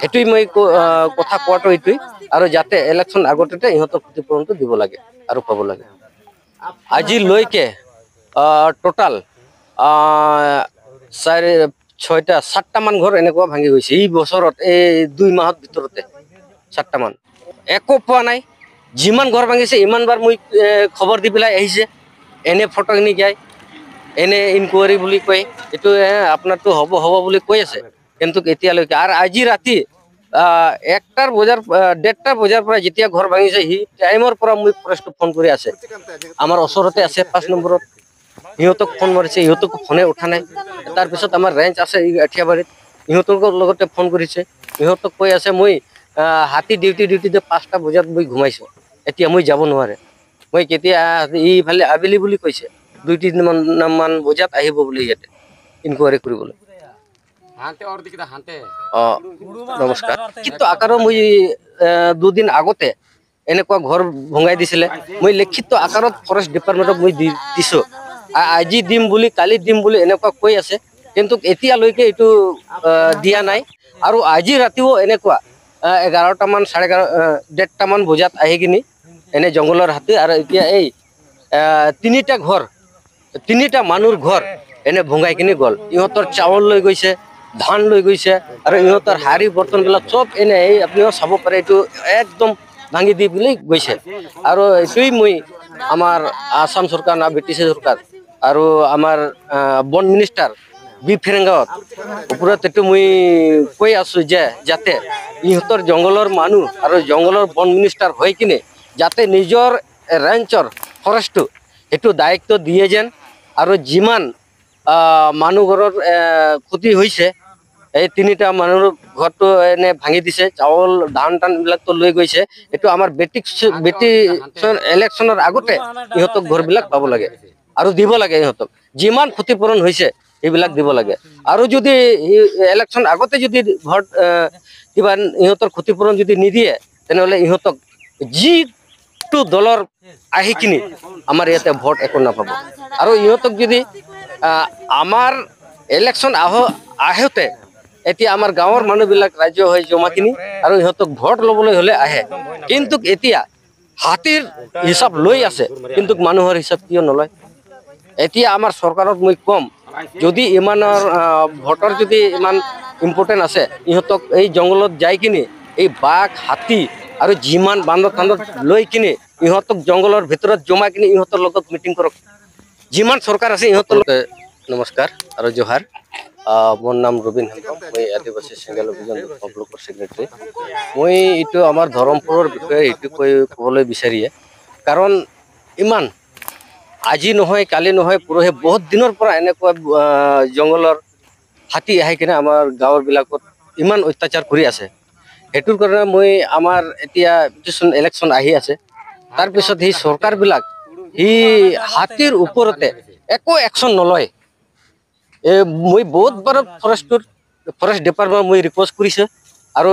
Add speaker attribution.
Speaker 1: এটুই মই কথা কোৱাটো এইটোই আৰু যাতে ইলেকশ্যন আগতে ইহঁতৰ ক্ষতিপূৰণটো দিব লাগে আৰু পাব লাগে। আজিলৈকে টোটাল 7টা মান ঘৰ এনেকুৱা ভাঙি গৈছে এই বছৰত, এই 2 মাহৰ ভিতৰতে 7টা মান। একো পোৱা নাই। যিমান ঘৰ ভাঙিছে ইমানবাৰ মই খবৰ দি পেলাই আহিছে, এনে ফটো খিনি যায়, এনে ইনকুৱাৰী বুলি কয়, এইটো আপোনাৰতো হ'ব বুলি কৈ আছে, কিন্তু এতিয়ালৈকে। আৰু আজি ৰাতি 1:30 বজাৰ পৰা যেতিয়া ঘৰ ভাঙিছে সি টাইমৰ পৰা মই ফৰেষ্টক ফোন কৰি আছে, আমাৰ ওচৰতে আছে 5 নম্বৰত, সিহঁতক ফোন মাৰিছে, সিহঁতক ফোনে উঠা নাই। তাৰপিছত আমাৰ ৰেঞ্জ আছে আঠিয়াবাৰীত, ইহঁতৰ লগতে ফোন কৰিছে, ইহঁতক কৈ আছে মই হাতী ডিউটিতে 5টা বজাত মই ঘুমাইছো, এতিয়া মই যাব নোৱাৰে। মই কেতিয়া এইফালে আবেলি বুলি কৈছে, 2-3 মান বজাত আহিব বুলি ইয়াতে ইনকুৱাৰী কৰিবলৈ। নমস্কাৰ। কিন্তু আকাৰো মই 2 দিন আগতে এনেকুৱা ঘৰ ভঙাই দিছিলে, মই লিখিত আকাৰত ফৰেষ্ট ডিপাৰ্টমেণ্টক মই দিছো, আজি দিম বুলি, কালি দিম বুলি এনেকুৱা কৈ আছে, কিন্তু এতিয়ালৈকে এইটো দিয়া নাই। আৰু আজি ৰাতিও এনেকুৱা 11টা মান 1:30 মান বজাত আহি কিনি এনে জংঘলৰ হাতী, আৰু এতিয়া এই 3টা মানুহৰ ঘৰ এনে ভঙাই কিনি গ'ল। ইহঁতৰ চাউল লৈ গৈছে, ধান লৈ গৈছে, আৰু ইহঁতৰ হাড়ি বৰ্তন বিলাক চব এনে আপুনিও চাব পাৰে, এইটো একদম ভাঙি দি বুলি গৈছে। আৰু এইটোৱেই মই আমাৰ আসাম চৰকাৰ না ব্ৰিটিছ চৰকাৰ আৰু আমাৰ বন মিনিষ্টাৰ বি ফেৰেংগাঁৱত ওপৰত এইটো মই কৈ আছো যে যাতে ইহঁতৰ জংঘলৰ মানুহ আৰু জংঘলৰ বন মিনিষ্টাৰ হৈ কিনে যাতে নিজৰ ৰেঞ্চৰ ফৰেষ্টটো এইটো দায়িত্ব দিয়ে যেন, আৰু যিমান মানুহ ঘৰৰ ক্ষতি হৈছে, এই 3টা মানুহৰ ঘৰটো এনে ভাঙি দিছে, চাউল ধান বিলাকতো লৈ গৈছে। এইটো আমাৰ ইলেকশ্যনৰ আগতে ইহঁতক ঘৰবিলাক পাব লাগে আৰু দিব লাগে। ইহঁতক যিমান ক্ষতিপূৰণ হৈছে এইবিলাক দিব লাগে। আৰু যদি ইলেকশ্যন আগতে যদি ভোট কিবা ইহঁতৰ ক্ষতিপূৰণ যদি নিদিয়ে, তেনেহ'লে ইহঁতক যিটো দলৰ আহি কিনি আমাৰ ইয়াতে ভোট একো নাপাব। আৰু ইহঁতক যদি আমাৰ ইলেকশ্যন আহোঁতে এতিয়া আমাৰ গাঁৱৰ মানুহবিলাক ৰাজ্য হৈ জমাখিনি আৰু ইহঁতক ভোট ল'বলৈ হ'লে আহে, কিন্তু এতিয়া হাতীৰ হিচাপ লৈ আছে, কিন্তু মানুহৰ হিচাপ কিয় নলয়? এতিয়া আমাৰ চৰকাৰক মই কম, যদি ইমানৰ ভোটৰ যদি ইমান ইম্পৰ্টেণ্ট আছে, ইহঁতক এই জংঘলত যাই কিনি এই বাঘ হাতী আৰু যিমান বান্দৰ চান্দৰ লৈ কিনি ইহঁতক জংঘলৰ ভিতৰত জমাই কিনি ইহঁতৰ লগত মিটিং কৰক। যিমান চৰকাৰ আছে ইহঁতৰ লগত। নমস্কাৰ আৰু জোহাৰ। মোৰ নাম ৰবীন হেম্ব্ৰম, মই আদিবাসী চেঙ্গেল অভিযান ব্লকৰ ছেক্ৰেটাৰী। মই এইটো আমাৰ ধৰমপুৰৰ বিষয়ে এইটো ক'বলৈ বিচাৰিয়ে, কাৰণ ইমান আজি নহয়, কালি নহয়, পৰহি বহুত দিনৰ পৰা এনেকুৱা জংঘলৰ হাতী আহি কিনে আমাৰ গাঁৱৰ বিলাকত ইমান অত্যাচাৰ কৰি আছে। সেইটোৰ কাৰণে মই আমাৰ এতিয়া ইলেকশ্যন আহি আছে, তাৰপিছত সেই চৰকাৰ বিলাক সি হাতীৰ ওপৰতে একো একশ্যন নলয়। মই বহুত বাৰ ফৰেষ্ট ডিপাৰ্টমেণ্ট মই ৰিকুৱেষ্ট কৰিছে, আৰু